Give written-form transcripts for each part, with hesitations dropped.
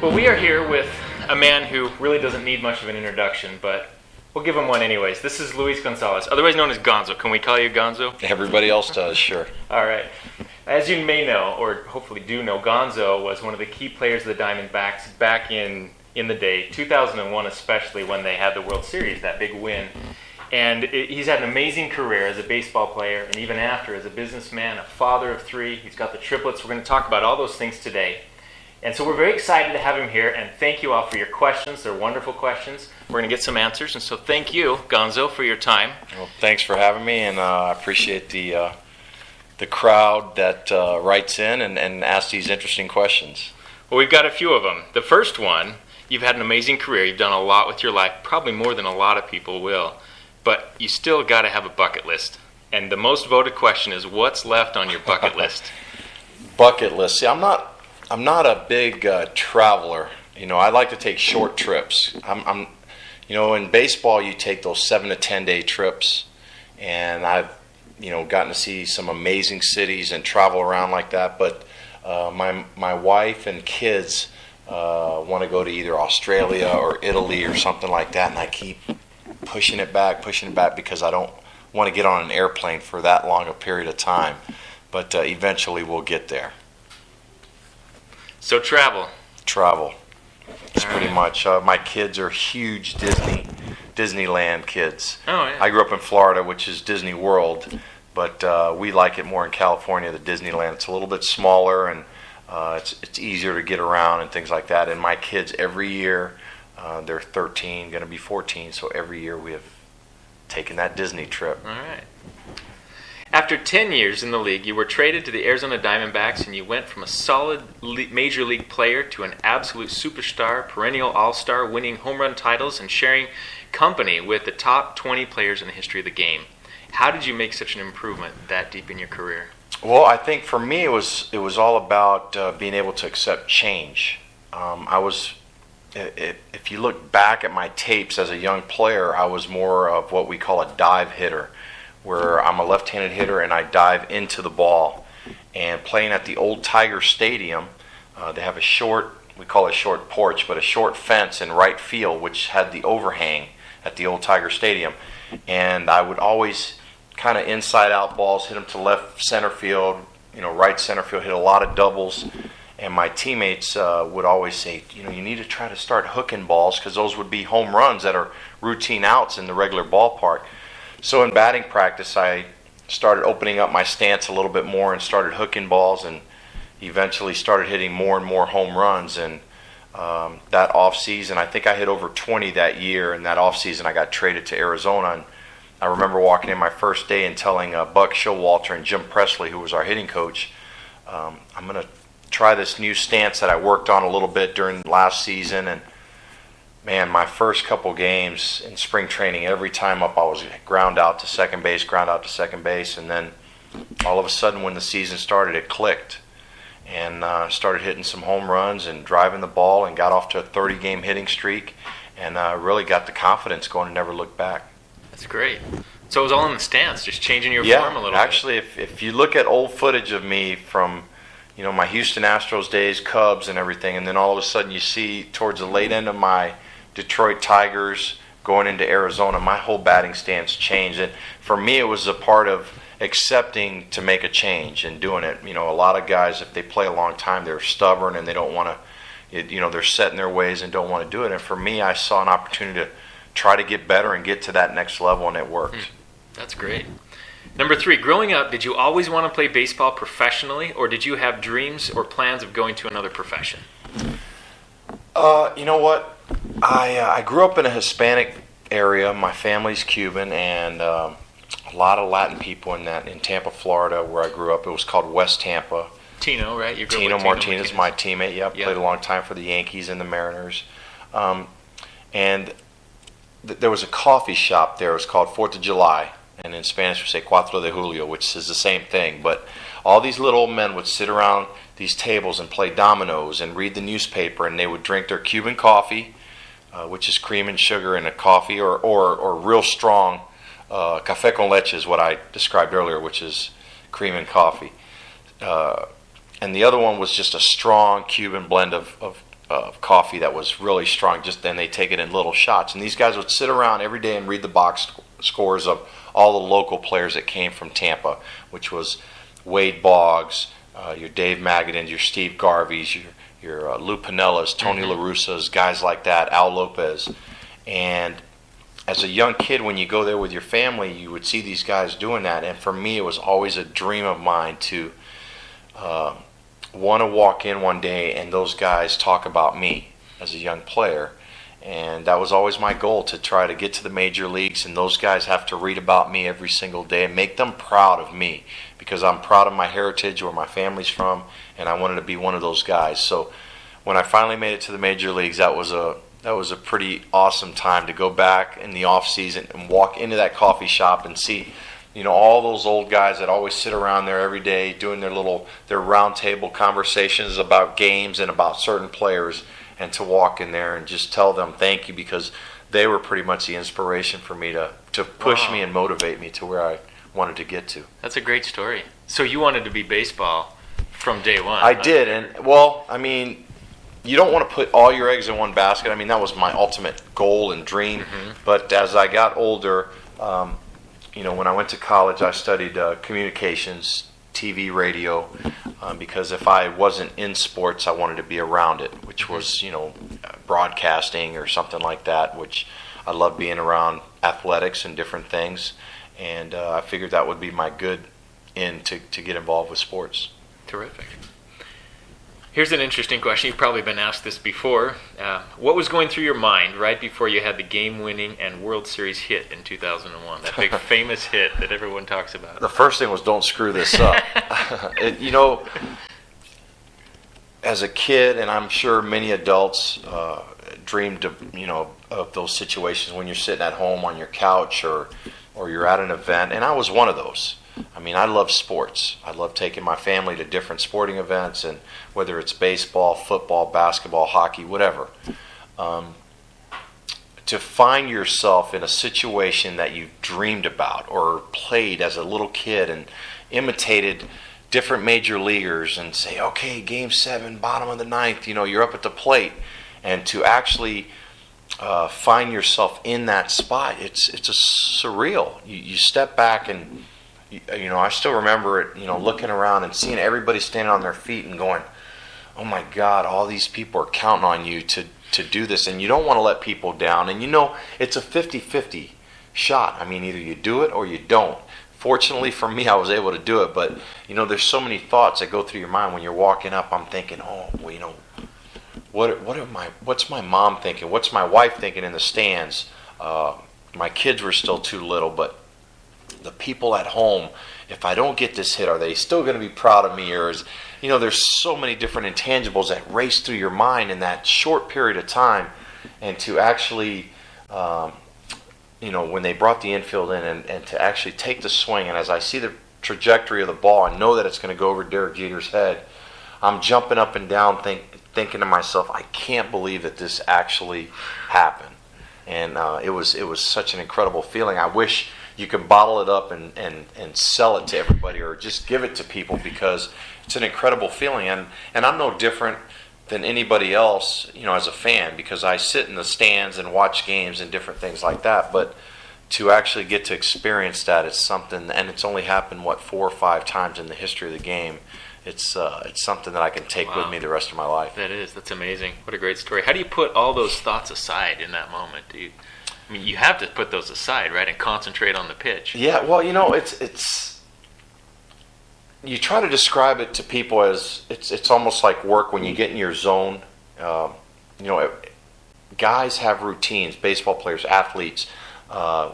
Well, we are here with a man who really doesn't need much of an introduction, but we'll give him one anyways. This is Luis Gonzalez, otherwise known as Gonzo. Can we call you Gonzo? Everybody else does, sure. All right. As you may know, or hopefully do know, Gonzo was one of the key players of the Diamondbacks back in the day, 2001 especially, when they had the World Series, that big win. And he's had an amazing career as a baseball player, and even after, as a businessman, a father of three. He's got the triplets. We're going to talk about all those things today. And so we're very excited to have him here, and thank you all for your questions. They're wonderful questions. We're going to get some answers, and so thank you, Gonzo, for your time. Well, thanks for having me, and I appreciate the crowd that writes in and asks these interesting questions. Well, we've got a few of them. The first one, you've had an amazing career. You've done a lot with your life, probably more than a lot of people will. But you still got to have a bucket list. And the most voted question is, what's left on your bucket list? Bucket list. See, I'm not a big traveler. You know, I like to take short trips. In baseball, you take those 7 to 10 day trips, and I've, gotten to see some amazing cities and travel around like that. But my wife and kids want to go to either Australia or Italy or something like that, and I keep pushing it back because I don't want to get on an airplane for that long a period of time. But eventually we'll get there. So travel. It's pretty much. My kids are huge Disneyland kids. Oh, yeah. I grew up in Florida, which is Disney World, but we like it more in California, the Disneyland. It's a little bit smaller, and it's easier to get around and things like that. And my kids, every year, they're 13, going to be 14, so every year we have taken that Disney trip. All right. After 10 years in the league, you were traded to the Arizona Diamondbacks, and you went from a solid major league player to an absolute superstar, perennial all-star, winning home run titles and sharing company with the top 20 players in the history of the game. How did you make such an improvement that deep in your career? Well, I think for me it was all about being able to accept change. If you look back at my tapes as a young player, I was more of what we call a dive hitter, where I'm a left-handed hitter and I dive into the ball. And playing at the old Tiger Stadium, they have we call it short porch, but a short fence in right field, which had the overhang at the old Tiger Stadium. And I would always kind of inside-out balls, hit them to left center field, right center field, hit a lot of doubles. And my teammates would always say, you need to try to start hooking balls, because those would be home runs that are routine outs in the regular ballpark. So in batting practice, I started opening up my stance a little bit more and started hooking balls, and eventually started hitting more and more home runs. And that off season, I think I hit over 20 that year. And that off season, I got traded to Arizona. And I remember walking in my first day and telling Buck Showalter and Jim Presley, who was our hitting coach, I'm going to try this new stance that I worked on a little bit during last season. And man, my first couple games in spring training, every time up I was ground out to second base, and then all of a sudden when the season started, it clicked, and started hitting some home runs and driving the ball, and got off to a 30-game hitting streak, and really got the confidence going and never looked back. That's great. So it was all in the stance, just changing your form a little bit. Actually, if you look at old footage of me from my Houston Astros days, Cubs and everything, and then all of a sudden you see towards the late end of my Detroit Tigers going into Arizona, my whole batting stance changed. And for me, it was a part of accepting to make a change and doing it. A lot of guys, if they play a long time, they're stubborn and they don't want to, they're set in their ways and don't want to do it. And for me, I saw an opportunity to try to get better and get to that next level, and it worked. That's great. Number 3, growing up, did you always want to play baseball professionally, or did you have dreams or plans of going to another profession? You know what? I grew up in a Hispanic area. My family's Cuban, and a lot of Latin people in Tampa, Florida, where I grew up. It was called West Tampa. Tino, right? You grew Tino up with Martinez, my teammate. Yep, played a long time for the Yankees and the Mariners. And there was a coffee shop there. It was called 4th of July. And in Spanish we say Cuatro de Julio, which is the same thing. But all these little old men would sit around these tables and play dominoes and read the newspaper, and they would drink their Cuban coffee, which is cream and sugar in a coffee, or real strong café con leche is what I described earlier, which is cream and coffee. And the other one was just a strong Cuban blend of coffee that was really strong. Just then they take it in little shots, and these guys would sit around every day and read the box scores of all the local players that came from Tampa, which was Wade Boggs, your Dave Magadins, your Steve Garveys, your Lou Pinellas, Tony La Russas, guys like that, Al Lopez. And as a young kid, when you go there with your family, you would see these guys doing that. And for me, it was always a dream of mine to want to walk in one day and those guys talk about me as a young player. And that was always my goal, to try to get to the major leagues, and those guys have to read about me every single day and make them proud of me, because I'm proud of my heritage, where my family's from, and I wanted to be one of those guys. So when I finally made it to the major leagues, that was a pretty awesome time to go back in the off season and walk into that coffee shop and see, all those old guys that always sit around there every day doing their round table conversations about games and about certain players, and to walk in there and just tell them thank you, because they were pretty much the inspiration for me to push me and motivate me to where I wanted to get to. That's a great story. So you wanted to be baseball from day one. I did, and you don't want to put all your eggs in one basket. That was my ultimate goal and dream. But as I got older, when I went to college, I studied communications, TV, radio, because if I wasn't in sports, I wanted to be around it, which was, broadcasting or something like that, which I love being around athletics and different things. And I figured that would be my good end to get involved with sports. Terrific. Here's an interesting question. You've probably been asked this before. What was going through your mind right before you had the game-winning and World Series hit in 2001? That big famous hit that everyone talks about. The first thing was, don't screw this up. As a kid, and I'm sure many adults dreamed of those situations when you're sitting at home on your couch or you're at an event, and I was one of those. I love sports. I love taking my family to different sporting events, and whether it's baseball, football, basketball, hockey, whatever. To find yourself in a situation that you dreamed about or played as a little kid and imitated different major leaguers and say, okay, game 7, bottom of the 9th, you're up at the plate, and to actually find yourself in that spot, it's a surreal. You step back and I still remember it, looking around and seeing everybody standing on their feet and going, oh my God, all these people are counting on you to do this, and you don't want to let people down. And it's a 50-50 shot. Either you do it or you don't. Fortunately for me, I was able to do it, but there's so many thoughts that go through your mind when you're walking up. I'm thinking, what's my mom thinking? What's my wife thinking in the stands? My kids were still too little, but the people at home, if I don't get this hit, are they still going to be proud of me? Or there's so many different intangibles that race through your mind in that short period of time. And to actually, when they brought the infield in and to actually take the swing, and as I see the trajectory of the ball and know that it's going to go over Derek Jeter's head, I'm jumping up and down thinking to myself, I can't believe that this actually happened. And it was such an incredible feeling. I wish you can bottle it up and sell it to everybody, or just give it to people, because it's an incredible feeling. And I'm no different than anybody else, as a fan, because I sit in the stands and watch games and different things like that. But to actually get to experience that, it's something, and it's only happened, 4 or 5 times in the history of the game. It's something that I can take with me the rest of my life. That's amazing. What a great story. How do you put all those thoughts aside in that moment? You have to put those aside, right, and concentrate on the pitch. Yeah, well, it's you try to describe it to people as it's almost like work when you get in your zone. Guys have routines, baseball players, athletes.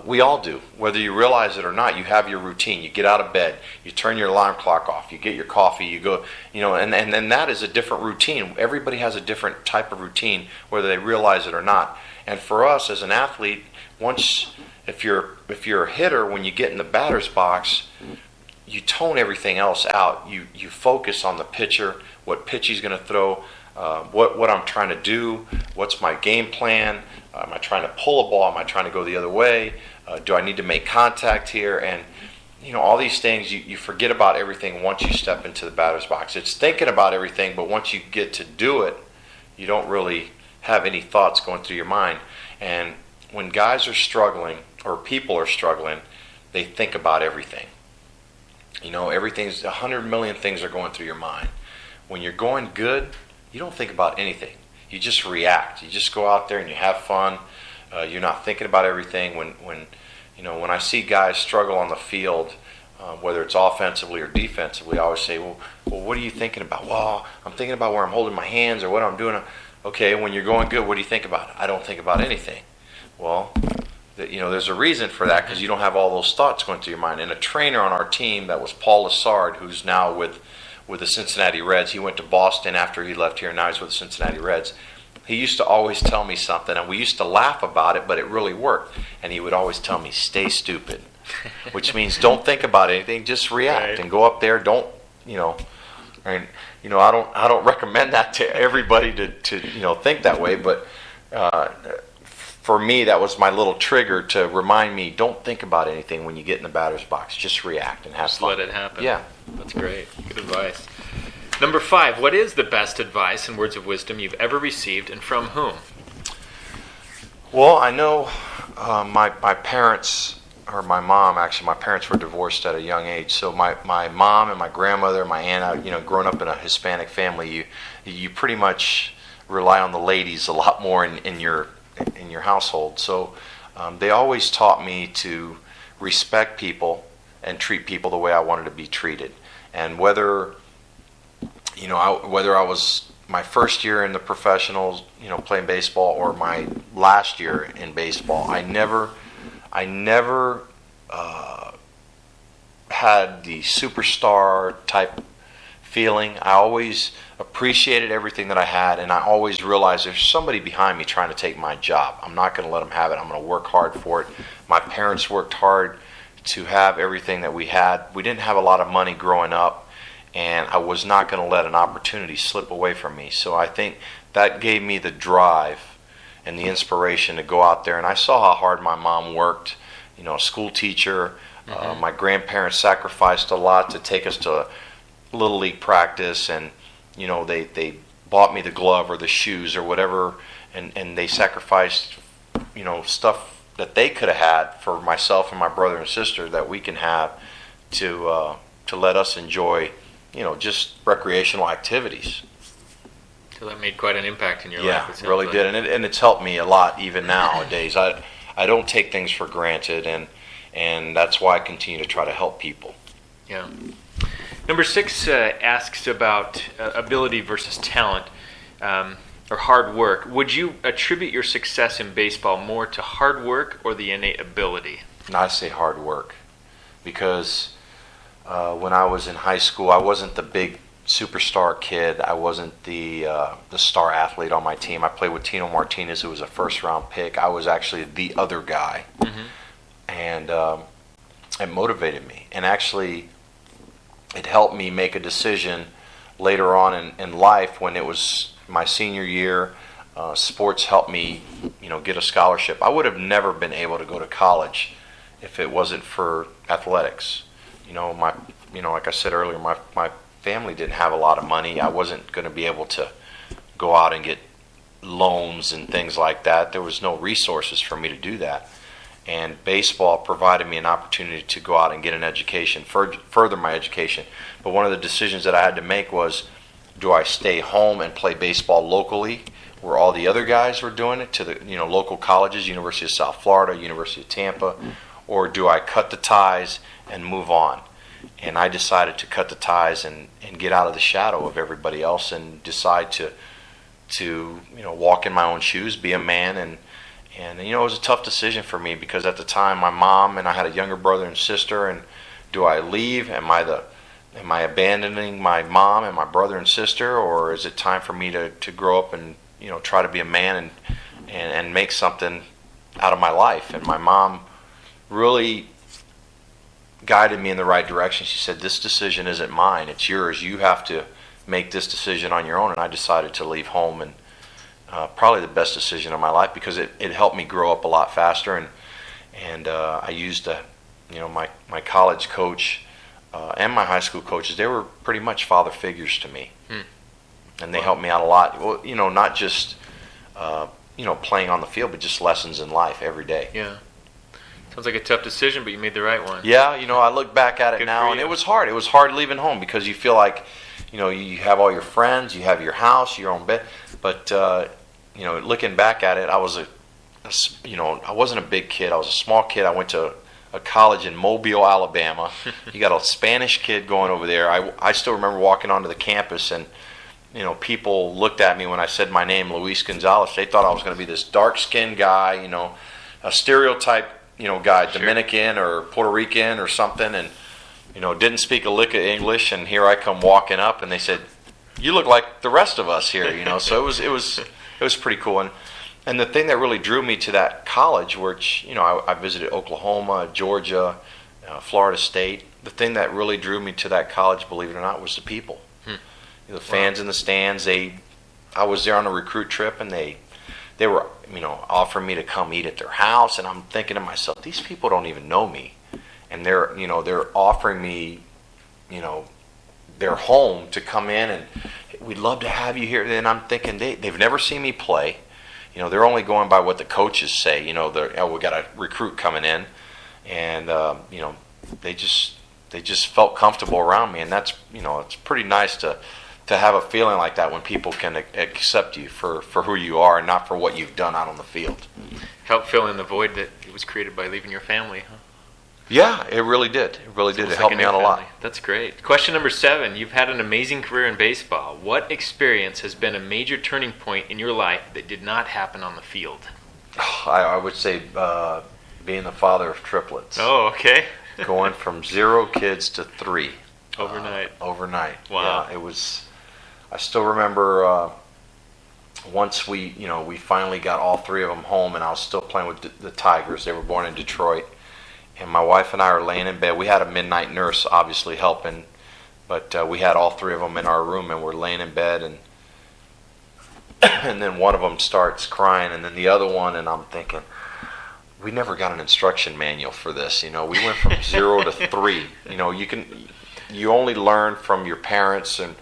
We all do. Whether you realize it or not, you have your routine. You get out of bed, you turn your alarm clock off, you get your coffee, you go, and that is a different routine. Everybody has a different type of routine, whether they realize it or not. And for us as an athlete, if you're a hitter, when you get in the batter's box, you tone everything else out. You focus on the pitcher, what pitch he's going to throw, what I'm trying to do, what's my game plan. Am I trying to pull a ball? Am I trying to go the other way? Do I need to make contact here? And all these things, you forget about everything once you step into the batter's box. It's thinking about everything, but once you get to do it, You don't really have any thoughts going through your mind. And when guys are struggling or people are struggling, they think about everything. Everything's 100 million things are going through your mind. When you're going good, you don't think about anything. You just react. You just go out there and you have fun. You're not thinking about everything. When I see guys struggle on the field, whether it's offensively or defensively, I always say, well, what are you thinking about? Well, I'm thinking about where I'm holding my hands or what I'm doing. Okay, when you're going good, what do you think about? I don't think about anything. Well, there's a reason for that, because you don't have all those thoughts going through your mind. And a trainer on our team, that was Paul Lassard, who's now with the Cincinnati Reds. He went to Boston after he left here, and now he's with the Cincinnati Reds. He used to always tell me something, and we used to laugh about it, but it really worked. And he would always tell me, stay stupid, which means don't think about anything, just react and go up there. Don't, I don't recommend that to everybody to think that way, but for me, that was my little trigger to remind me, don't think about anything when you get in the batter's box. Just react and have fun. Just let it happen. Yeah. That's great. Good advice. Number 5, what is the best advice and words of wisdom you've ever received, and from whom? Well, I know my parents, or my mom, actually, my parents were divorced at a young age. So my mom and my grandmother, my aunt, growing up in a Hispanic family, you pretty much rely on the ladies a lot more in your household. So they always taught me to respect people and treat people the way I wanted to be treated. And whether I was my first year in the professionals, playing baseball, or my last year in baseball, I never had the superstar type feeling. I always appreciated everything that I had, and I always realized there's somebody behind me trying to take my job. I'm not going to let them have it. I'm going to work hard for it. My parents worked hard to have everything that we had. We didn't have a lot of money growing up, and I was not going to let an opportunity slip away from me. So I think that gave me the drive and the inspiration to go out there. And I saw how hard my mom worked, a school teacher. My grandparents sacrificed a lot to take us to Little League practice, and they bought me the glove or the shoes or whatever, and they sacrificed stuff that they could have had for myself and my brother and sister that we can have to let us enjoy just recreational activities. So that made quite an impact in your life. Yeah, it really did, and it's helped me a lot even nowadays. I don't take things for granted, and that's why I continue to try to help people. Yeah. Number 6 asks about ability versus talent, or hard work. Would you attribute your success in baseball more to hard work or the innate ability? I say hard work, because when I was in high school, I wasn't the big superstar kid. I wasn't the star athlete on my team. I played with Tino Martinez, who was a first-round pick. I was actually the other guy, and it motivated me. And actually, it helped me make a decision later on in life when it was my senior year. Sports helped me, get a scholarship. I would have never been able to go to college if it wasn't for athletics. Like I said earlier, my family didn't have a lot of money. I wasn't going to be able to go out and get loans and things like that. There was no resources for me to do that. And baseball provided me an opportunity to go out and get an education, further my education. But one of the decisions that I had to make was, do I stay home and play baseball locally, where all the other guys were doing it, to the local colleges, University of South Florida, University of Tampa, or do I cut the ties and move on? And I decided to cut the ties and get out of the shadow of everybody else and decide to walk in my own shoes, be a man. And it was a tough decision for me, because at the time my mom and I had a younger brother and sister, and do I leave? Am I abandoning my mom and my brother and sister, or is it time for me to grow up and try to be a man and make something out of my life? And my mom really guided me in the right direction. She said, this decision isn't mine, it's yours. You have to make this decision on your own. And I decided to leave home, and probably the best decision of my life, because it helped me grow up a lot faster. And I used my college coach and my high school coaches. They were pretty much father figures to me. and they helped me out a lot. Well, not just playing on the field, but just lessons in life every day. Yeah. Sounds like a tough decision, but you made the right one. Yeah, I look back at it Good now, for and you. it was hard. It was hard leaving home because you feel like, you have all your friends, you have your house, your own bed. But, looking back at it, I wasn't a big kid. I was a small kid. I went to a college in Mobile, Alabama. You got a Spanish kid going over there. I still remember walking onto the campus, and people looked at me when I said my name, Luis Gonzalez. They thought I was going to be this dark-skinned guy, a stereotype, guy, Sure. Dominican or Puerto Rican or something, and didn't speak a lick of English. And here I come walking up, and they said, "You look like the rest of us here," So it was pretty cool. And the thing that really drew me to that college, which I visited Oklahoma, Georgia, Florida State. The thing that really drew me to that college, believe it or not, was the people. The fans in the stands. I was there on a recruit trip, and they were offering me to come eat at their house, and I'm thinking to myself, these people don't even know me, and they're offering me their home to come in, and we'd love to have you here. And I'm thinking they've never seen me play. They're only going by what the coaches say. We got a recruit coming in, and they just felt comfortable around me, and that's it's pretty nice to have a feeling like that when people can accept you for who you are and not for what you've done out on the field. Help fill in the void that was created by leaving your family, huh? Yeah, it really did. It really did. It helped me out a lot. That's great. Question number 7. You've had an amazing career in baseball. What experience has been a major turning point in your life that did not happen on the field? I would say being the father of triplets. Oh, okay. Going from 0 kids to 3. Overnight. Overnight. Wow. Yeah, it was. I still remember once we finally got all 3 of them home, and I was still playing with the Tigers. They were born in Detroit, and my wife and I are laying in bed. We had a midnight nurse, obviously helping, but we had all 3 of them in our room, and we're laying in bed, and and then one of them starts crying, and then the other one, and I'm thinking, we never got an instruction manual for this. We went from 0 to 3. You only learn from your parents and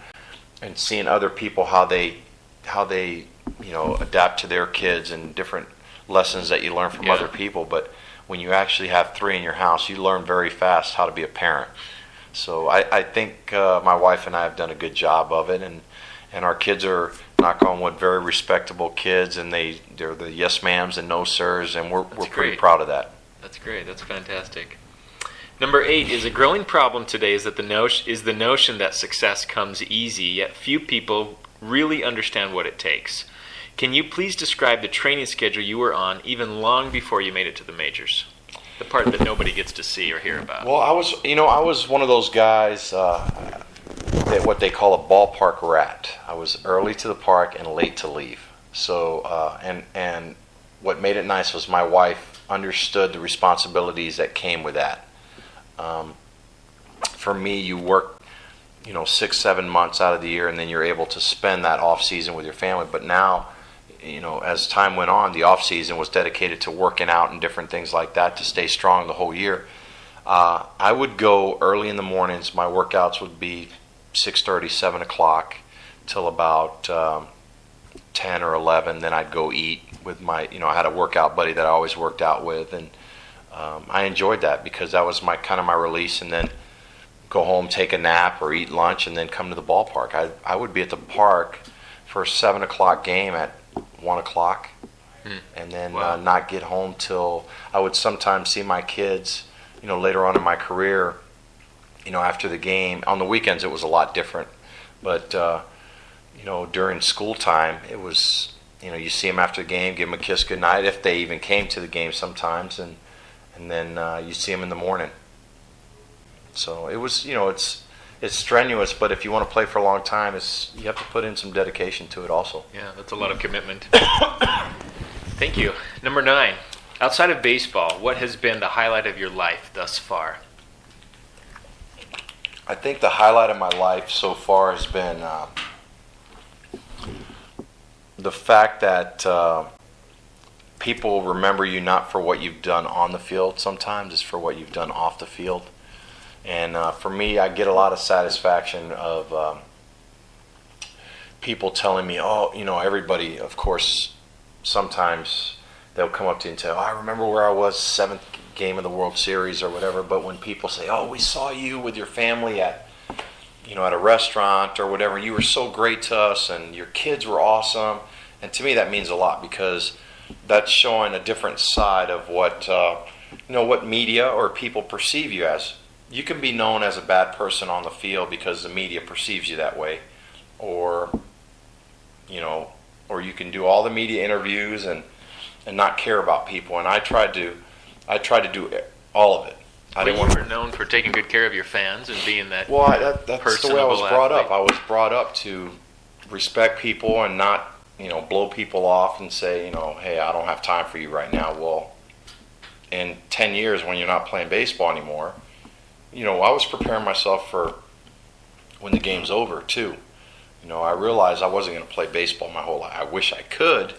seeing other people how they adapt to their kids and different lessons that you learn from other people. But when you actually have 3 in your house, you learn very fast how to be a parent. So I think my wife and I have done a good job of it, and our kids are, knock on wood, very respectable kids, and they're the yes ma'ams and no sirs, and we're pretty proud of that. That's great. That's fantastic. Number 8 is a growing problem today is that the notion that success comes easy, yet few people really understand what it takes. Can you please describe the training schedule you were on even long before you made it to the majors? The part that nobody gets to see or hear about. Well, I was one of those guys that what they call a ballpark rat. I was early to the park and late to leave. So and what made it nice was my wife understood the responsibilities that came with that. For me, you work, 6-7 months out of the year, and then you're able to spend that off season with your family. But now, as time went on, the off season was dedicated to working out and different things like that to stay strong the whole year. I would go early in the mornings. My workouts would be 6:30, 7 o'clock till about 10 or 11. Then I'd go eat with my, I had a workout buddy that I always worked out with, and I enjoyed that because that was my release, and then go home, take a nap or eat lunch, and then come to the ballpark. I would be at the park for a 7 o'clock game at 1 o'clock, and then not get home till I would sometimes see my kids, later on in my career, after the game. On the weekends it was a lot different, but during school time it was, you see them after the game, give them a kiss goodnight if they even came to the game sometimes, and then you see them in the morning. So it was, it's strenuous, but if you want to play for a long time, you have to put in some dedication to it also. Yeah, that's a lot of commitment. Thank you. Number 9, outside of baseball, what has been the highlight of your life thus far? I think the highlight of my life so far has been the fact that people remember you not for what you've done on the field sometimes, it's for what you've done off the field. And for me, I get a lot of satisfaction of people telling me, oh, everybody, of course, sometimes they'll come up to you and say, oh, I remember where I was, seventh game of the World Series or whatever. But when people say, oh, we saw you with your family at a restaurant or whatever, you were so great to us and your kids were awesome. And to me, that means a lot, because that's showing a different side of what media or people perceive you as. You can be known as a bad person on the field because the media perceives you that way, or you can do all the media interviews and not care about people. And I tried to do all of it. You were known for taking good care of your fans and being that. Well, that's the way I was brought up. I was brought up to respect people and not blow people off and say, hey, I don't have time for you right now. Well, in 10 years when you're not playing baseball anymore, I was preparing myself for when the game's over too. I realized I wasn't going to play baseball my whole life. I wish I could,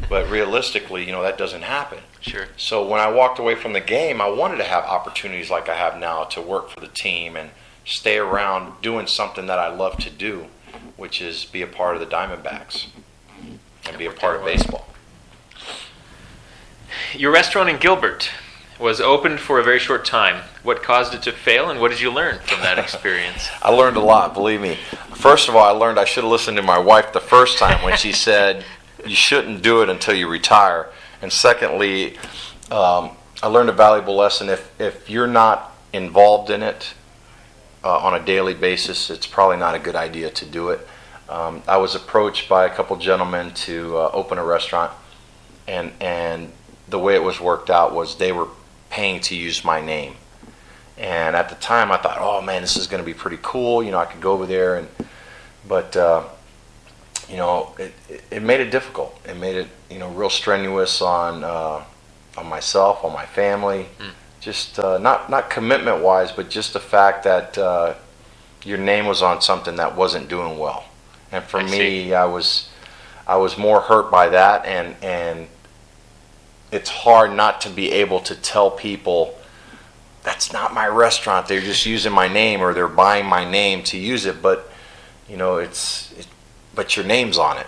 but realistically, that doesn't happen. Sure. So when I walked away from the game, I wanted to have opportunities like I have now to work for the team and stay around doing something that I love to do, which is be a part of the Diamondbacks and be a part of baseball. Your restaurant in Gilbert was opened for a very short time. What caused it to fail, and what did you learn from that experience? I learned a lot, believe me. First of all, I learned I should have listened to my wife the first time when she said, you shouldn't do it until you retire. And secondly, I learned a valuable lesson. If you're not involved in it on a daily basis, it's probably not a good idea to do it. I was approached by a couple gentlemen to open a restaurant, and the way it was worked out was they were paying to use my name. And at the time I thought, oh man, this is going to be pretty cool. I could go over there, but it made it difficult. It made it real strenuous on myself, on my family. Just not commitment wise, but just the fact that your name was on something that wasn't doing well. And for me, I was more hurt by that, and it's hard not to be able to tell people that's not my restaurant. They're just using my name, or they're buying my name to use it. But but your name's on it.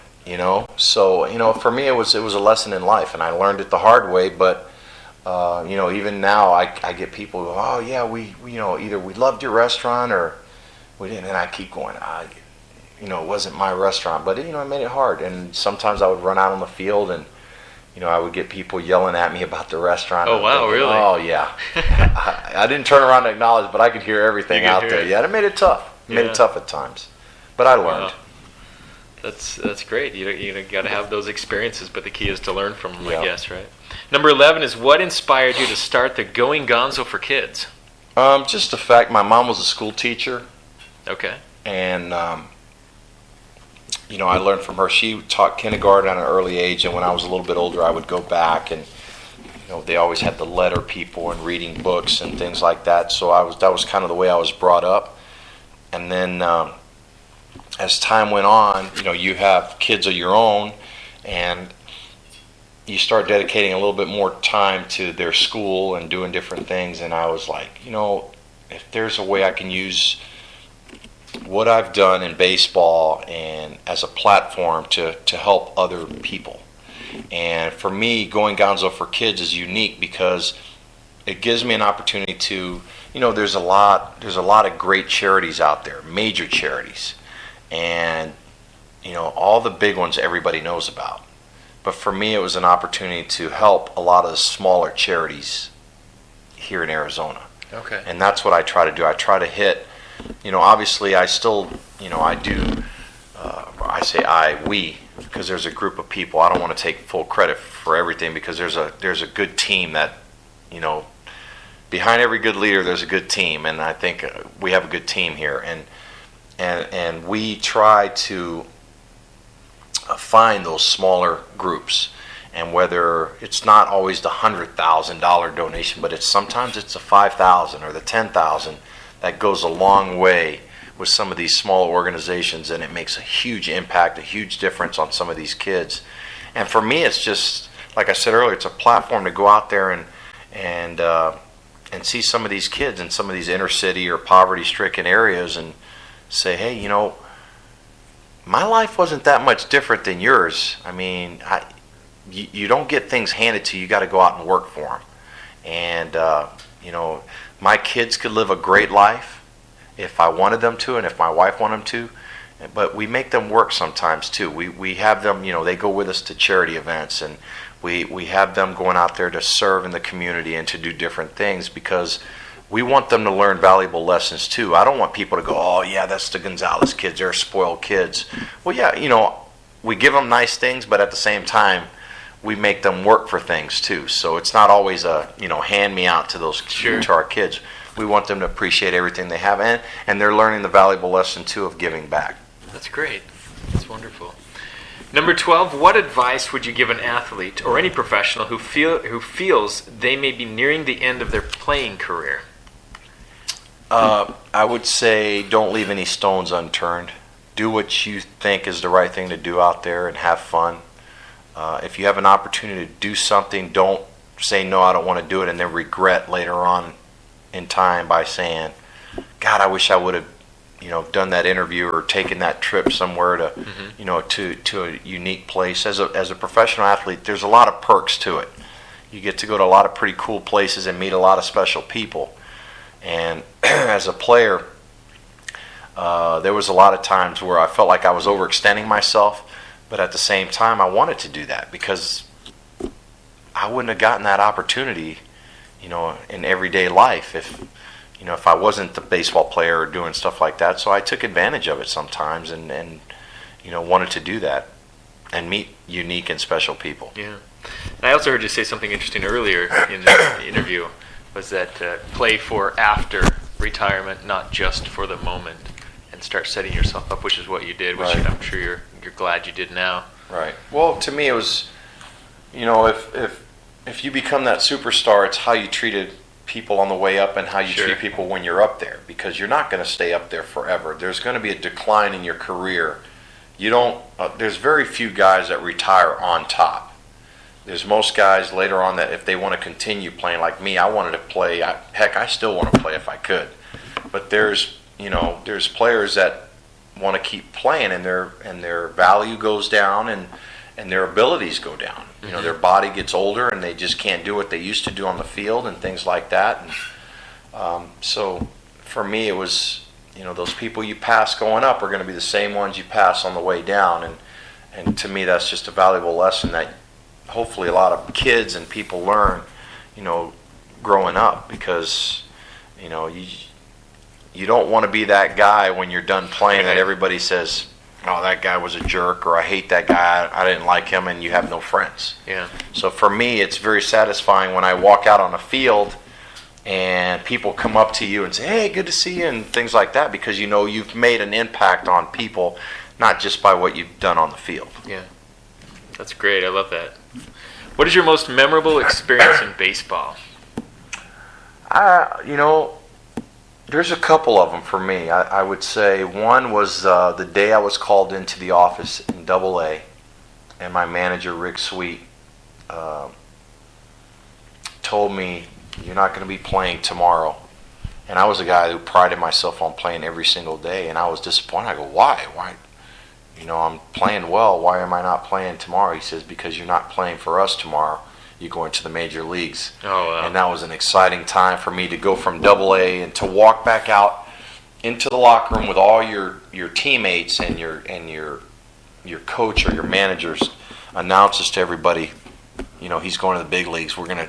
So for me, it was a lesson in life, and I learned it the hard way. But even now, I get people who go, oh yeah, we either we loved your restaurant or we didn't, and I keep going. It wasn't my restaurant, but it made it hard. And sometimes I would run out on the field and. I would get people yelling at me about the restaurant. Oh, wow, really? Oh, yeah. I didn't turn around to acknowledge, but I could hear everything out there. Yeah, it made it tough. It made it tough at times. But I learned. Wow. That's great. You got to have those experiences, but the key is to learn from them, I guess, right? Number 11 is, what inspired you to start the Going Gonzo for Kids? Just the fact my mom was a school teacher. Okay. And I learned from her. She taught kindergarten at an early age, and when I was a little bit older, I would go back, and they always had the letter people and reading books and things like that. So that was kind of the way I was brought up. And then as time went on, you have kids of your own, and you start dedicating a little bit more time to their school and doing different things. And I was like, if there's a way I can use what I've done in baseball and as a platform to help other people. And for me, Going Gonzo for Kids is unique because it gives me an opportunity to, there's a lot of great charities out there, major charities, and all the big ones everybody knows about. But for me, it was an opportunity to help a lot of the smaller charities here in Arizona. Okay. And that's what I try to do. I try to hit. Obviously I still, I do, we, because there's a group of people. I don't want to take full credit for everything, because there's a good team that, behind every good leader, there's a good team. And I think we have a good team here. And we try to find those smaller groups. And whether it's not always the $100,000 donation, but sometimes it's the $5,000 or the $10,000. That goes a long way with some of these small organizations, and it makes a huge impact, a huge difference on some of these kids. And for me, it's just, like I said earlier, it's a platform to go out there and see some of these kids in some of these inner city or poverty-stricken areas and say, hey, my life wasn't that much different than yours. I mean, you don't get things handed to you. You got to go out and work for them. And, my kids could live a great life if I wanted them to and if my wife wanted them to. But we make them work sometimes, too. We have them, they go with us to charity events. And we have them going out there to serve in the community and to do different things because we want them to learn valuable lessons, too. I don't want people to go, oh, yeah, that's the Gonzalez kids. They're spoiled kids. Well, yeah, we give them nice things, but at the same time, we make them work for things, too. So it's not always hand me out to those to our kids. We want them to appreciate everything they have, and they're learning the valuable lesson, too, of giving back. That's great. That's wonderful. Number 12, what advice would you give an athlete or any professional who feels they may be nearing the end of their playing career? I would say don't leave any stones unturned. Do what you think is the right thing to do out there and have fun. If you have an opportunity to do something, don't say, no, I don't want to do it, and then regret later on in time by saying, God, I wish I would have done that interview or taken that trip somewhere to a unique place. As a professional athlete, there's a lot of perks to it. You get to go to a lot of pretty cool places and meet a lot of special people. And as a player, there was a lot of times where I felt like I was overextending myself, but at the same time, I wanted to do that because I wouldn't have gotten that opportunity, in everyday life if I wasn't the baseball player or doing stuff like that. So I took advantage of it sometimes and wanted to do that and meet unique and special people. Yeah. And I also heard you say something interesting earlier in the interview, was that play for after retirement, not just for the moment, and start setting yourself up, which is what you did, which Right. I'm sure you're glad you did now. Right. Well, to me it was, if you become that superstar, it's how you treated people on the way up and how you treat people when you're up there, because you're not going to stay up there forever. There's going to be a decline in your career. There's very few guys that retire on top. There's most guys later on that if they want to continue playing, like me, I wanted to play. I still want to play if I could. But there's players that want to keep playing, and their value goes down, and their abilities go down. Their body gets older, and they just can't do what they used to do on the field and things like that. And so for me, it was, those people you pass going up are going to be the same ones you pass on the way down. And to me, that's just a valuable lesson that hopefully a lot of kids and people learn, growing up, because, you don't want to be that guy when you're done playing that everybody says, oh, that guy was a jerk, or I hate that guy, I didn't like him, and you have no friends. Yeah. So for me, it's very satisfying when I walk out on a field and people come up to you and say, hey, good to see you, and things like that, because you've made an impact on people, not just by what you've done on the field. Yeah. That's great. I love that. What is your most memorable experience in baseball? There's a couple of them for me. I would say one was the day I was called into the office in Double-A, and my manager, Rick Sweet, told me, you're not going to be playing tomorrow. And I was a guy who prided myself on playing every single day, and I was disappointed. I go, why? I'm playing well. Why am I not playing tomorrow? He says, because you're not playing for us tomorrow. You go into the major leagues. Oh, wow. And that was an exciting time for me to go from Double-A and to walk back out into the locker room with all your teammates and your coach or your managers announces to everybody, he's going to the big leagues. We're going to,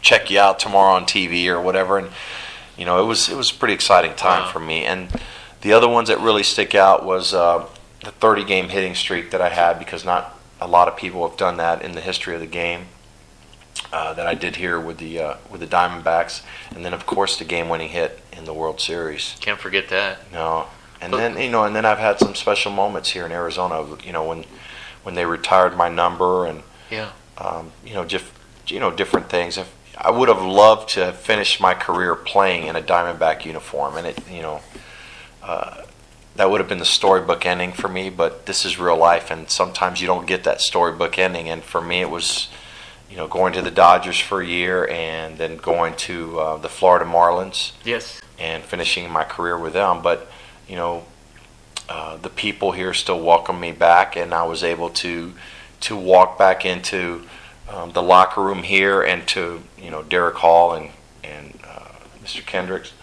check you out tomorrow on TV or whatever. And it was a pretty exciting time for me. And the other ones that really stick out was the 30-game hitting streak that I had, because not a lot of people have done that in the history of the game. That I did here with the Diamondbacks, and then of course the game-winning hit in the World Series. Can't forget that. No, and then I've had some special moments here in Arizona. When they retired my number, and different things. I would have loved to have finished my career playing in a Diamondback uniform, and that would have been the storybook ending for me. But this is real life, and sometimes you don't get that storybook ending. And for me, it was, going to the Dodgers for a year, and then going to the Florida Marlins. Yes. And finishing my career with them. But, the people here still welcome me back, and I was able to walk back into the locker room here, and to Derek Hall and Mr. Kendricks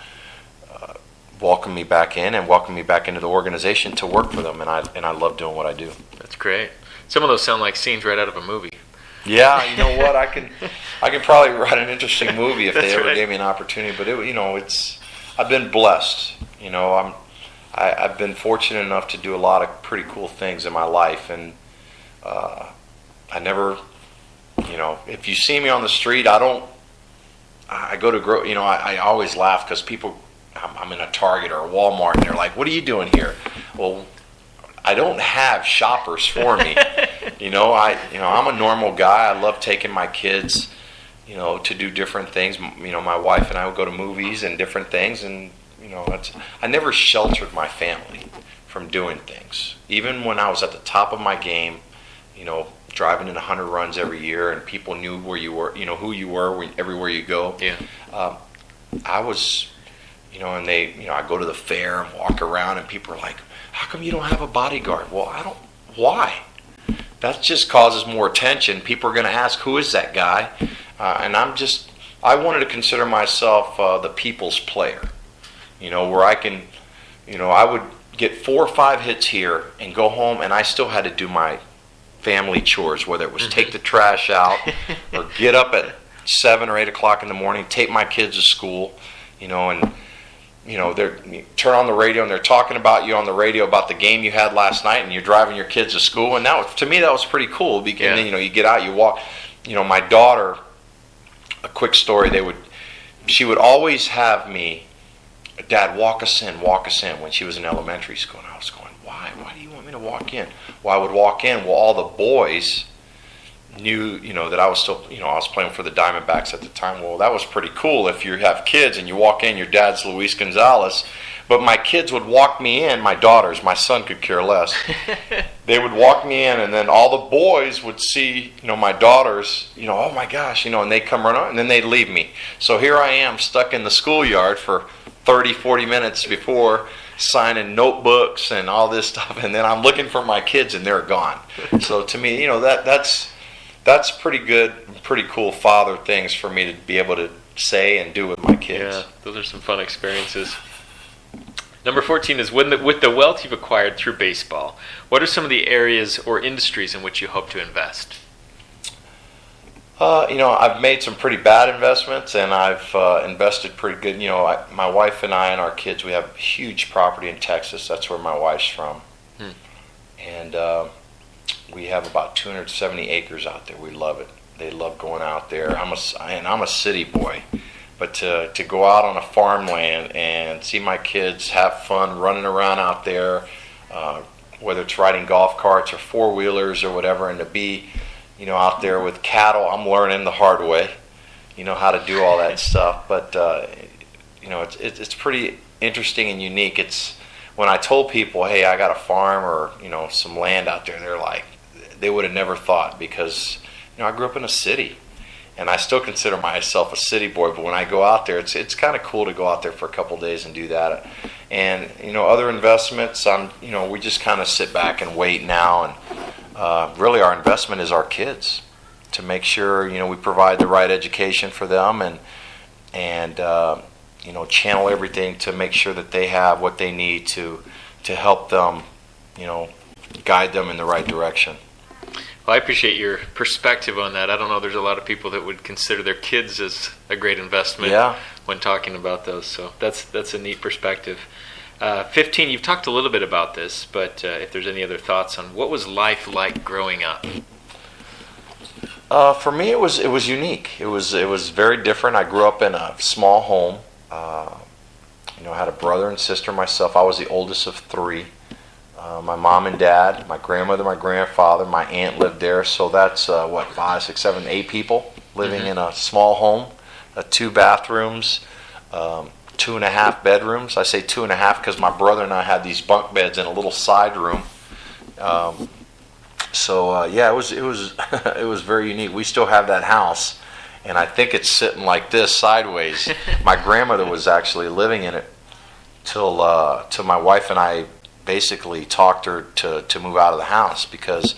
welcome me back in and welcome me back into the organization to work for them, and I love doing what I do. That's great. Some of those sound like scenes right out of a movie. Yeah, you know what? I can probably write an interesting movie if they ever gave me an opportunity. But I've been blessed. I've been fortunate enough to do a lot of pretty cool things in my life, and I never, if you see me on the street, I go to I always laugh because people, I'm in a Target or a Walmart, and they're like, "What are you doing here?" Well, I don't have shoppers for me. I'm a normal guy. I love taking my kids, to do different things. My wife and I would go to movies and different things, and I never sheltered my family from doing things. Even when I was at the top of my game, driving in 100 runs every year, and people knew where you were, who you were everywhere you go. Yeah. I was, and I go to the fair and walk around, and people are like, "How come you don't have a bodyguard?" Well, I don't. Why? That just causes more attention. People are going to ask, "Who is that guy?" And I wanted to consider myself the people's player. Where I can, I would get 4 or 5 hits here and go home, and I still had to do my family chores, whether it was take the trash out or get up at 7 or 8 o'clock in the morning, take my kids to school, and they turn on the radio and they're talking about you on the radio about the game you had last night, and you're driving your kids to school, and to me that was pretty cool. Because then, you get out, you walk. My daughter, a quick story, she would always have me, "Dad, walk us in," when she was in elementary school, and I was going, "Why? Why do you want me to walk in?" Well, I would walk in. Well, all the boys knew, that I was still, I was playing for the Diamondbacks at the time. Well, that was pretty cool. If you have kids and you walk in, your dad's Luis Gonzalez. But my kids would walk me in, my daughters, my son could care less. They would walk me in, and then all the boys would see, my daughters, "Oh my gosh," and they'd come run on, and then they'd leave me. So here I am stuck in the schoolyard for 30, 40 minutes before, signing notebooks and all this stuff, and then I'm looking for my kids, and they're gone. So to me, that's pretty good, pretty cool father things for me to be able to say and do with my kids. Yeah, those are some fun experiences. Number 14 is, with the wealth you've acquired through baseball, what are some of the areas or industries in which you hope to invest? I've made some pretty bad investments, and I've invested pretty good. My wife and I and our kids, we have huge property in Texas. That's where my wife's from. And we have about 270 acres out there. We love it. They love going out there. I'm a city boy. But to go out on a farmland and see my kids have fun running around out there, whether it's riding golf carts or four-wheelers or whatever, and to be out there with cattle, I'm learning the hard way, how to do all that stuff. But it's pretty interesting and unique. It's when I told people, "Hey, I got a farm or some land out there," they're like, they would have never thought, because I grew up in a city, and I still consider myself a city boy. But when I go out there, it's kind of cool to go out there for a couple of days and do that. And other investments, we just kind of sit back and wait now, and really our investment is our kids, to make sure we provide the right education for them, and channel everything to make sure that they have what they need to help them, guide them in the right direction. Well, I appreciate your perspective on that. I don't know, there's a lot of people that would consider their kids as a great investment when talking about those. So that's a neat perspective. 15, you've talked a little bit about this, but if there's any other thoughts on what was life like growing up? For me, it was unique. It was very different. I grew up in a small home. I had a brother and sister myself. I was the oldest of 3. My mom and dad, my grandmother, my grandfather, my aunt lived there. So that's 5, 6, 7, 8 people living in a small home, 2 bathrooms, 2.5 bedrooms. I say 2.5 because my brother and I had these bunk beds in a little side room. It was it was very unique. We still have that house, and I think it's sitting like this sideways. My grandmother was actually living in it till my wife and I basically talked her to move out of the house because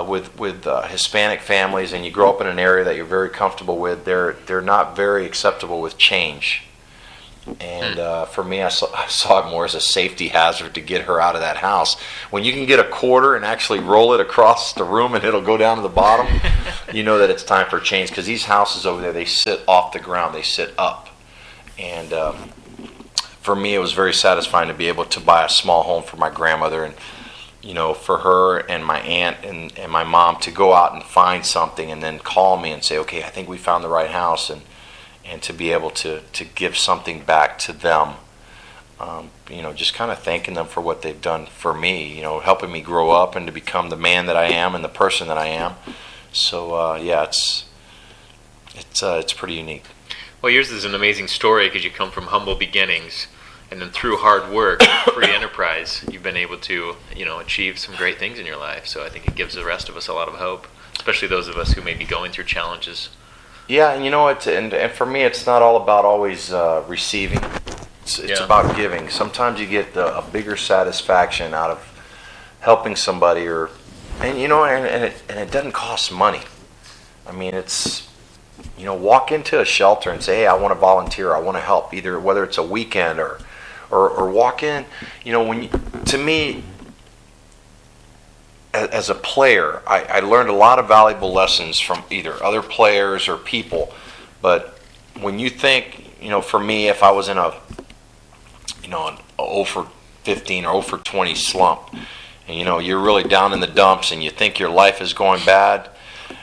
with Hispanic families, and you grow up in an area that you're very comfortable with, they're not very acceptable with change. And for me, I saw it more as a safety hazard to get her out of that house. When you can get a quarter and actually roll it across the room and it'll go down to the bottom, you know that it's time for change. Because these houses over there, they sit off the ground, they sit up. And for me, it was very satisfying to be able to buy a small home for my grandmother, and for her and my aunt and my mom to go out and find something and then call me and say, okay, I think we found the right house, and to be able to give something back to them, just kind of thanking them for what they've done for me, helping me grow up and to become the man that I am and the person that I am. So it's pretty unique. Well, yours is an amazing story because you come from humble beginnings, and then through hard work, free enterprise, you've been able to, achieve some great things in your life. So I think it gives the rest of us a lot of hope, especially those of us who may be going through challenges. Yeah, and and for me, it's not all about always receiving. It's about giving. Sometimes you get a bigger satisfaction out of helping somebody, and it doesn't cost money. I mean, it's walk into a shelter and say, hey, I want to volunteer, I want to help, either whether it's a weekend or walk in. To me, as a player, I learned a lot of valuable lessons from either other players or people. But when you think, for me, if I was in an 0 for 15 or 0 for 20 slump, and you're really down in the dumps and you think your life is going bad,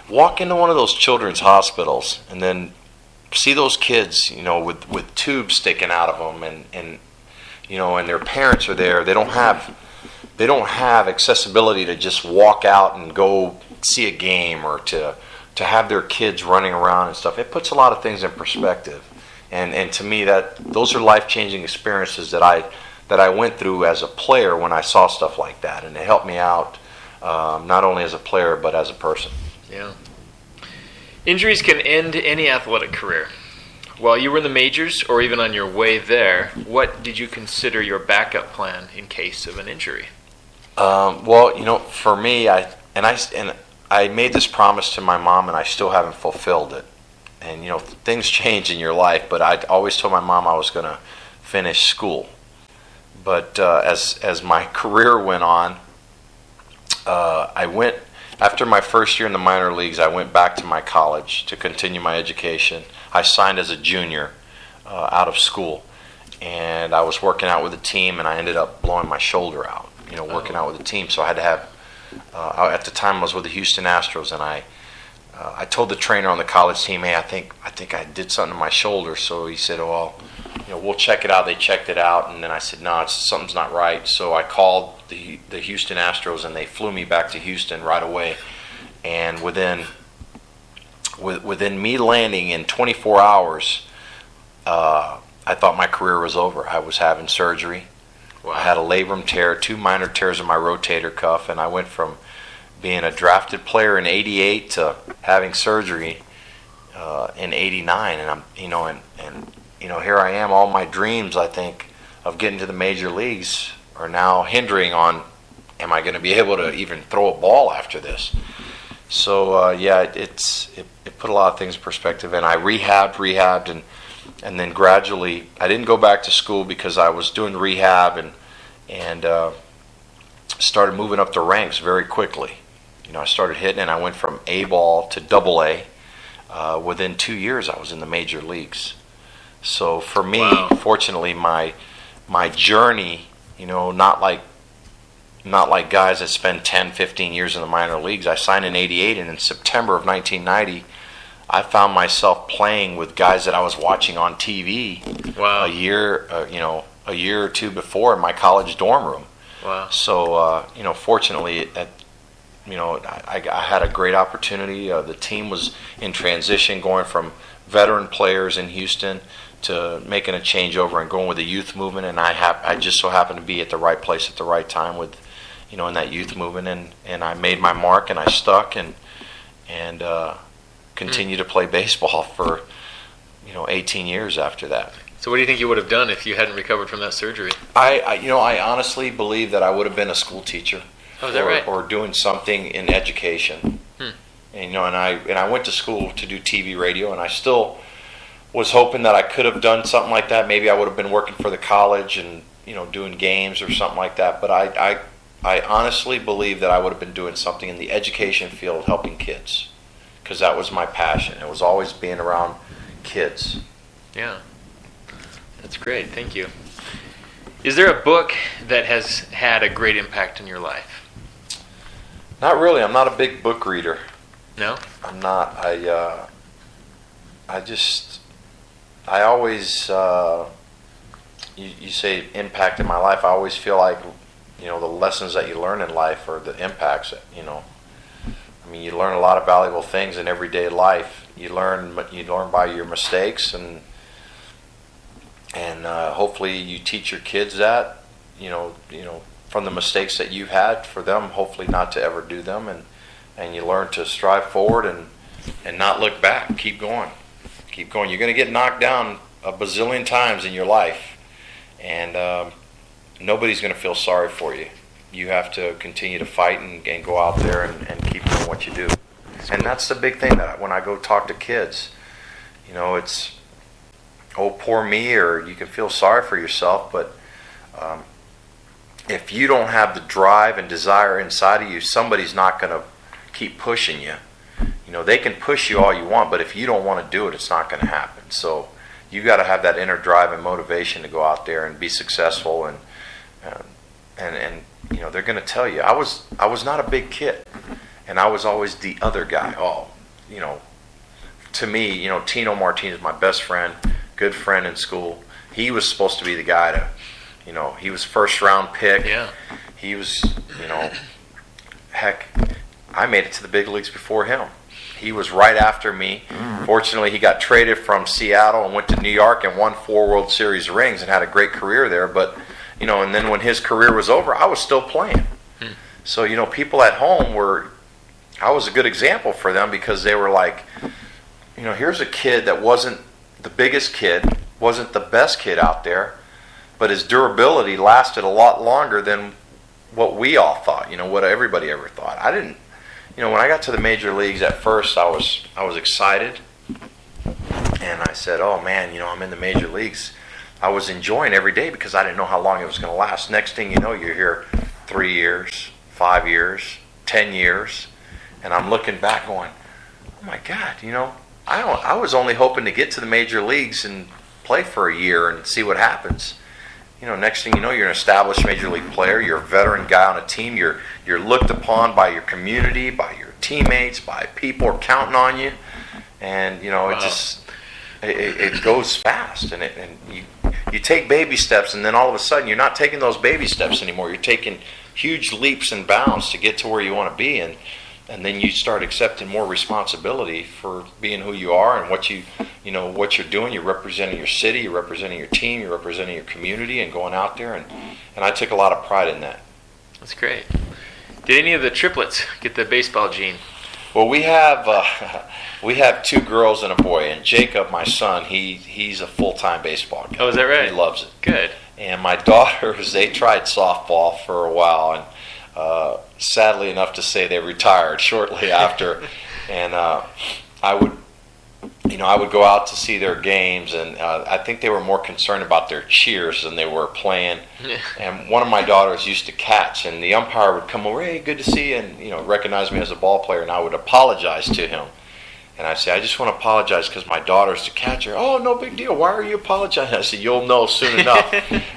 walk into one of those children's hospitals and then see those kids, with tubes sticking out of them, and their parents are there. They don't have accessibility to just walk out and go see a game, or to have their kids running around and stuff. It puts a lot of things in perspective, and to me, those are life-changing experiences that I went through as a player when I saw stuff like that, and it helped me out not only as a player but as a person. Yeah. Injuries can end any athletic career. While you were in the majors, or even on your way there, what did you consider your backup plan in case of an injury? Well, for me, I made this promise to my mom, and I still haven't fulfilled it. And things change in your life, but I always told my mom I was going to finish school. But as my career went on, after my first year in the minor leagues, I went back to my college to continue my education. I signed as a junior out of school, and I was working out with a team, and I ended up blowing my shoulder out, working out with a team. So I had to have, at the time I was with the Houston Astros, and I told the trainer on the college team, hey, I think I did something to my shoulder. So he said, well, we'll check it out. They checked it out, and then I said, no, something's not right. So I called the Houston Astros, and they flew me back to Houston right away. And within me landing in 24 hours, I thought my career was over. I was having surgery. Wow. I had a labrum tear, 2 minor tears in my rotator cuff, and I went from being a drafted player in '88 to having surgery in '89. And here I am. All my dreams, I think, of getting to the major leagues are now hindering on, am I going to be able to even throw a ball after this? So it put a lot of things in perspective, and I rehabbed, and then gradually, I didn't go back to school because I was doing rehab and started moving up the ranks very quickly. I started hitting, and I went from A ball to Double A. Within 2 years, I was in the major leagues. So for me, wow. Fortunately, my journey, not like guys that spend 10, 15 years in the minor leagues. I signed in '88, and in September of 1990, I found myself playing with guys that I was watching on TV. Wow. a year or two before in my college dorm room. Wow. So fortunately, I had a great opportunity. The team was in transition, going from veteran players in Houston to making a changeover and going with the youth movement, and I just so happened to be at the right place at the right time with, in that youth movement, and I made my mark, and I stuck and continued to play baseball for 18 years after that. So what do you think you would have done if you hadn't recovered from that surgery? I honestly believe that I would have been a school teacher. Oh, is that right? Or doing something in education. And I went to school to do TV radio, and I still was hoping that I could have done something like that. Maybe I would have been working for the college and doing games or something like that. But I honestly believe that I would have been doing something in the education field, helping kids, because that was my passion. It was always being around kids. Yeah, that's great. Thank you. Is there a book that has had a great impact in your life? Not really. I'm not a big book reader. No? I'm not. I always, you say impact in my life. I always feel like, the lessons that you learn in life are the impacts, I mean, you learn a lot of valuable things in everyday life. You learn by your mistakes, and hopefully you teach your kids that, from the mistakes that you've had, for them hopefully not to ever do them, and you learn to strive forward and not look back. Keep going. You're going to get knocked down a bazillion times in your life, and nobody's going to feel sorry for you. You have to continue to fight and go out there and keep doing what you do. And that's the big thing that when I go talk to kids, it's, oh, poor me, or you can feel sorry for yourself, but if you don't have the drive and desire inside of you, somebody's not going to keep pushing you. They can push you all you want, but if you don't want to do it, it's not going to happen. So you got to have that inner drive and motivation to go out there and be successful. And they're going to tell you. I was not a big kid, and I was always the other guy. To me, Tino Martinez, my best friend, good friend in school. He was supposed to be the guy to, he was first round pick. Yeah. He was, heck, I made it to the big leagues before him. He was right after me. Fortunately, he got traded from Seattle and went to New York and won 4 World Series rings and had a great career there. But, and then when his career was over, I was still playing. So, people at home I was a good example for them, because they were like, here's a kid that wasn't the biggest kid, wasn't the best kid out there, but his durability lasted a lot longer than what we all thought, what everybody ever thought. I didn't. When I got to the major leagues, at first I was excited, and I said, oh man, I'm in the major leagues. I was enjoying every day because I didn't know how long it was going to last. Next thing you know, you're here 3 years, 5 years, 10 years, and I'm looking back going, oh my God, I was only hoping to get to the major leagues and play for a year and see what happens. Next thing you know, you're an established major league player. You're a veteran guy on a team. You're looked upon by your community, by your teammates, by people are counting on you, and Wow. it goes fast, and you take baby steps, and then all of a sudden you're not taking those baby steps anymore. You're taking huge leaps and bounds to get to where you want to be, and then you start accepting more responsibility for being who you are and what what you're doing. You're representing your city, you're representing your team, you're representing your community, and going out there, and I took a lot of pride in that. That's great. Did any of the triplets get the baseball gene? Well, we have 2 girls and a boy, and Jacob, my son, he's a full-time baseball guy. Oh, is that right? He loves it. Good. And my daughters, they tried softball for a while, and sadly enough to say, they retired shortly after. And I would go out to see their games, and I think they were more concerned about their cheers than they were playing. And one of my daughters used to catch, and the umpire would come over, hey, good to see you, and recognize me as a ball player, and I would apologize to him. And I'd say, I just want to apologize because my daughter's the catcher. Oh, no big deal. Why are you apologizing? I said, you'll know soon enough.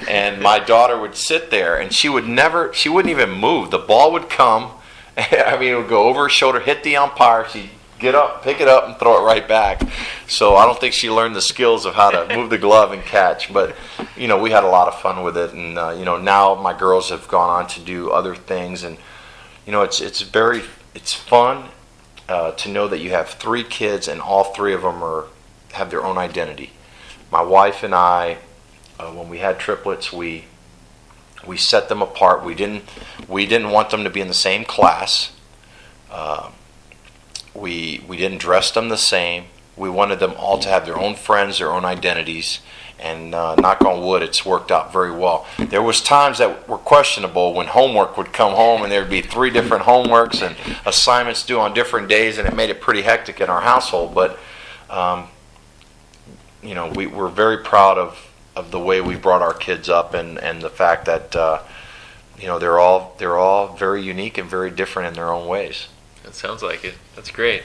And my daughter would sit there, and she wouldn't even move. The ball would come. It would go over her shoulder, hit the umpire. She'd get up, pick it up, and throw it right back. So I don't think she learned the skills of how to move the glove and catch. But, we had a lot of fun with it. And, now my girls have gone on to do other things. And, it's fun. To know that you have 3 kids and all 3 of them have their own identity. My wife and I, when we had triplets, we set them apart. We didn't want them to be in the same class. We didn't dress them the same. We wanted them all to have their own friends, their own identities, and knock on wood, it's worked out very well. There was times that were questionable when homework would come home and there would be 3 different homeworks and assignments due on different days, and it made it pretty hectic in our household. But we're very proud of the way we brought our kids up, and the fact that they're all very unique and very different in their own ways. That sounds like it. That's great.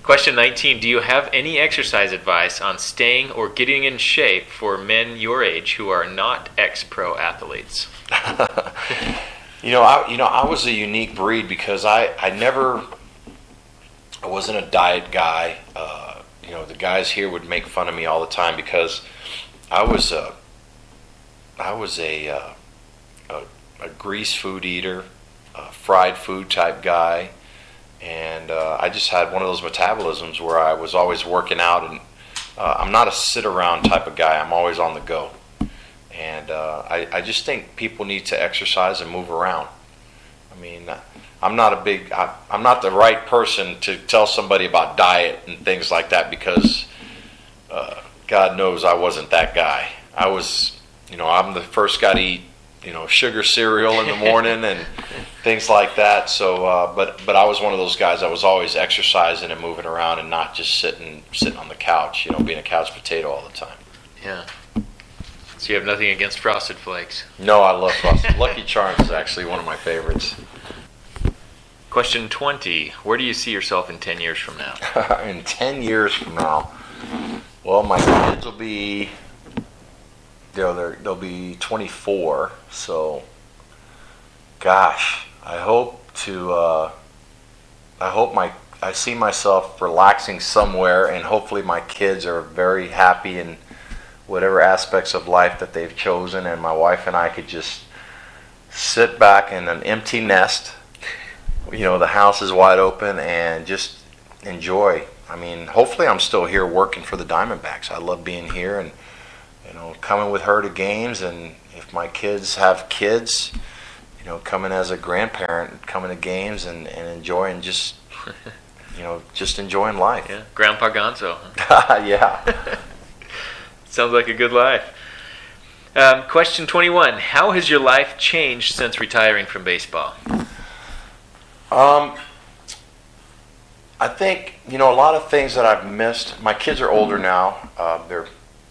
Question 19, do you have any exercise advice on staying or getting in shape for men your age who are not ex-pro athletes? I was a unique breed because I wasn't a diet guy. The guys here would make fun of me all the time because I was a grease food eater, a fried food type guy. And I just had one of those metabolisms where I was always working out, and I'm not a sit-around type of guy. I'm always on the go. And I just think people need to exercise and move around. I mean, I'm not the right person to tell somebody about diet and things like that because God knows I wasn't that guy. I'm the first guy to eat sugar cereal in the morning and things like that. So, but I was one of those guys that was always exercising and moving around and not just sitting on the couch, being a couch potato all the time. Yeah. So you have nothing against Frosted Flakes? No, I love Frosted. Lucky Charms is actually one of my favorites. Question 20, where do you see yourself in 10 years from now? In 10 years from now, well, my kids will be... They'll be 24, so gosh, I see myself relaxing somewhere, and hopefully my kids are very happy in whatever aspects of life that they've chosen, and my wife and I could just sit back in an empty nest. The house is wide open, and just enjoy. I mean, hopefully I'm still here working for the Diamondbacks. I love being here and coming with her to games, and if my kids have kids, coming as a grandparent, coming to games and enjoying just enjoying life. Yeah, Grandpa Gonzo. Yeah. Sounds like a good life. Question 21, how has your life changed since retiring from baseball? I think, a lot of things that I've missed. My kids are older now.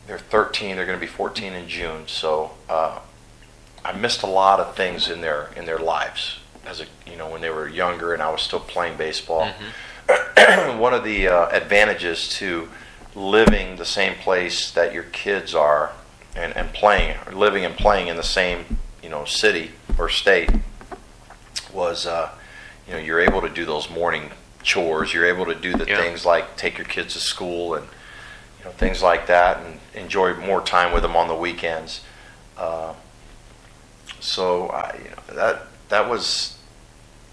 They're 13. They're going to be 14 in June. So I missed a lot of things in their lives when they were younger and I was still playing baseball. Mm-hmm. One of the advantages to living the same place that your kids are and playing, or living and playing in the same city or state was you're able to do those morning chores. You're able to do the things like take your kids to school and things like that, and enjoy more time with them on the weekends. That was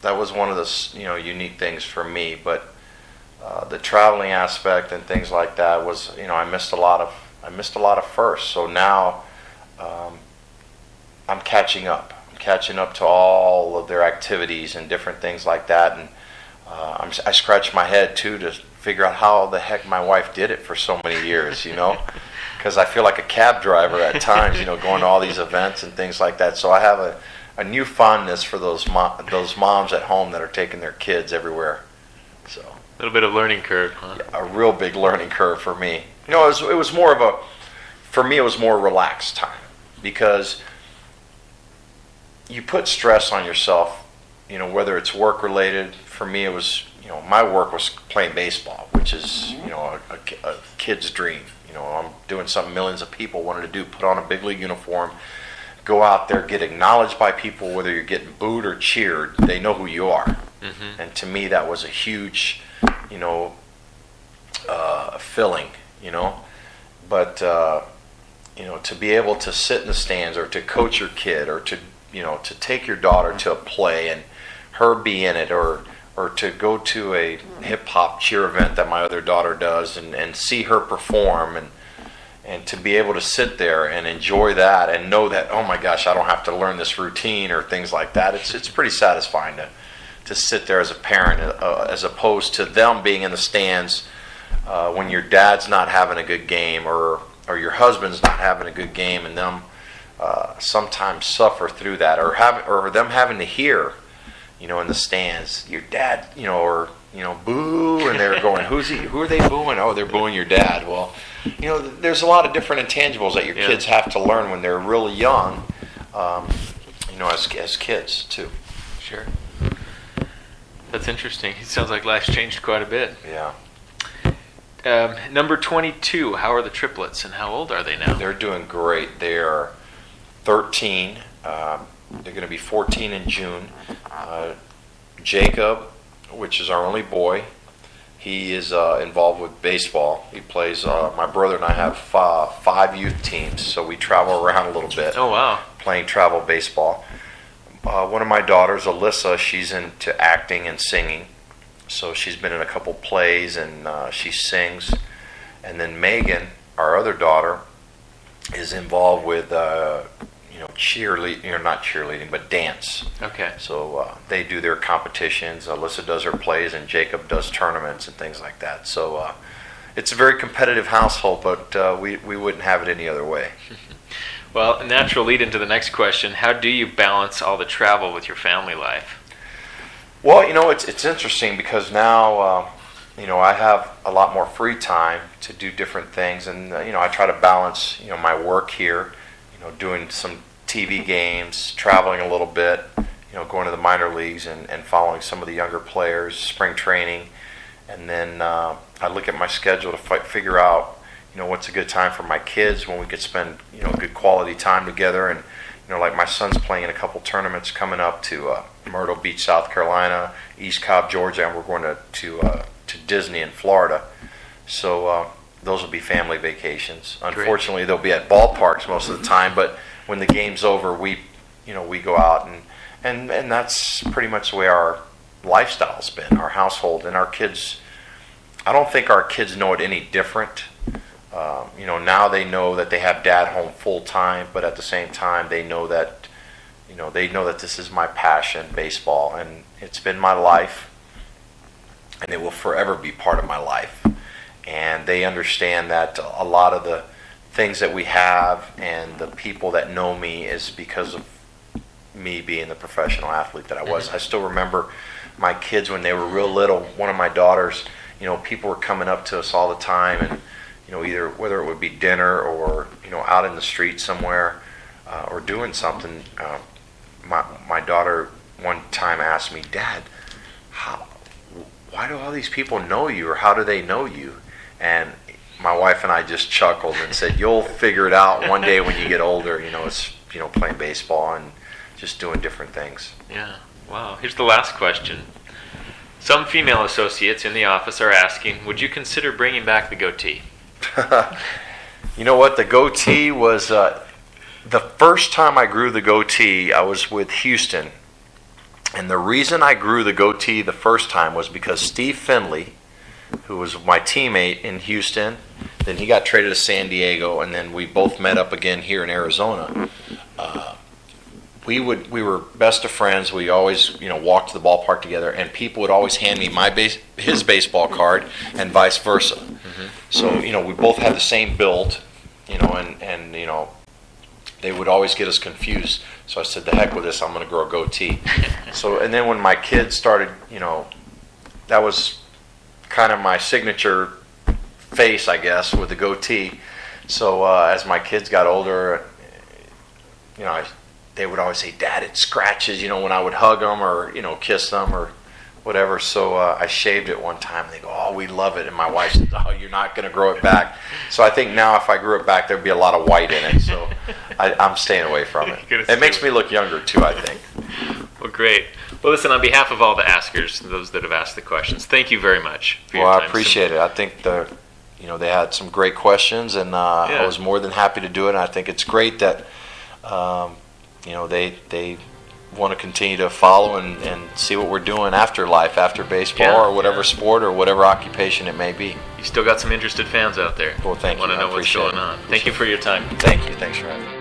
one of the unique things for me. But the traveling aspect and things like that was I missed a lot of firsts. So now I'm catching up. I'm catching up to all of their activities and different things like that, and I scratch my head too to figure out how the heck my wife did it for so many years, because I feel like a cab driver at times, going to all these events and things like that. So I have a new fondness for those moms at home that are taking their kids everywhere. So a little bit of learning curve, huh? Yeah, a real big learning curve for me. It was more of for me it was more relaxed time, because you put stress on yourself, whether it's work related. For me it was my work was playing baseball, which is, a kid's dream. I'm doing something millions of people wanted to do, put on a big league uniform, go out there, get acknowledged by people, whether you're getting booed or cheered, they know who you are. Mm-hmm. And to me, that was a huge, filling, But, to be able to sit in the stands or to coach your kid or to take your daughter to a play and her be in it, or to go to a hip-hop cheer event that my other daughter does and see her perform, and to be able to sit there and enjoy that and know that, oh my gosh, I don't have to learn this routine or things like that. It's pretty satisfying to sit there as a parent, as opposed to them being in the stands when your dad's not having a good game, or your husband's not having a good game, and them sometimes suffer through that, or them having to hear, in the stands, your dad, or boo, and they're going, who are they booing? Oh, they're booing your dad. Well, there's a lot of different intangibles that your kids have to learn when they're really young, as kids too. Sure. That's interesting. It sounds like life's changed quite a bit. Yeah. Number 22, how are the triplets, and how old are they now? They're doing great. They are 13. They're going to be 14 in June. Jacob, which is our only boy, he is involved with baseball. He plays, my brother and I have 5 youth teams, so we travel around a little bit. Oh, wow. Playing travel baseball. One of my daughters, Alyssa, she's into acting and singing. So she's been in a couple plays, and she sings. And then Megan, our other daughter, is involved with cheerleading, not cheerleading, but dance. Okay. So they do their competitions. Alyssa does her plays, and Jacob does tournaments and things like that. So it's a very competitive household, but we wouldn't have it any other way. Well, a natural lead into the next question: how do you balance all the travel with your family life? Well, it's interesting because now, I have a lot more free time to do different things, and I try to balance, my work here, doing some TV games, traveling a little bit, going to the minor leagues and following some of the younger players, spring training, and then I look at my schedule to figure out, what's a good time for my kids when we could spend, good quality time together. And like my son's playing in a couple tournaments coming up to Myrtle Beach, South Carolina, East Cobb, Georgia, and we're going to Disney in Florida. So those will be family vacations. Unfortunately, they'll be at ballparks most of the time, but when the game's over, we go out, and that's pretty much the way our lifestyle's been, our household, and our kids. I don't think our kids know it any different. Now they know that they have dad home full time, but at the same time they know that this is my passion, baseball, and it's been my life, and it will forever be part of my life. And they understand that a lot of the things that we have and the people that know me is because of me being the professional athlete that I was. I still remember my kids when they were real little. One of my daughters, people were coming up to us all the time, and either whether it would be dinner or out in the street somewhere or doing something. My daughter one time asked me, "Dad, why do all these people know you, or how do they know you?" And my wife and I just chuckled and said, "You'll figure it out one day when you get older. It's playing baseball and just doing different things." Yeah. Wow. Here's the last question. Some female associates in the office are asking, would you consider bringing back the goatee? You know what? The goatee was the first time I grew the goatee. I was with Houston, and the reason I grew the goatee the first time was because Steve Finley, who was my teammate in Houston, then he got traded to San Diego, and then we both met up again here in Arizona. We were best of friends. We always walked to the ballpark together, and people would always hand me his baseball card and vice versa. Mm-hmm. So we both had the same build, and they would always get us confused. So I said, "The heck with this! I'm going to grow a goatee." So, and then when my kids started, that was kind of my signature face, I guess, with the goatee. So as my kids got older, they would always say, "Dad, it scratches," when I would hug them or, kiss them or whatever. So I shaved it one time, and they go, "Oh, we love it." And my wife said, "Oh, you're not going to grow it back." So I think now if I grew it back, there'd be a lot of white in it. So I'm staying away from it. It makes me look younger, too, I think. Well, great. Well, listen, on behalf of all the askers, those that have asked the questions, thank you very much for your time. I appreciate it. I think they had some great questions, and I was more than happy to do it. And I think it's great that they want to continue to follow and see what we're doing after life, after baseball or whatever sport or whatever occupation it may be. You still got some interested fans out there. Well, thank you. Want to know what's going on. Thank you for your time. Thank you. Thanks for having me.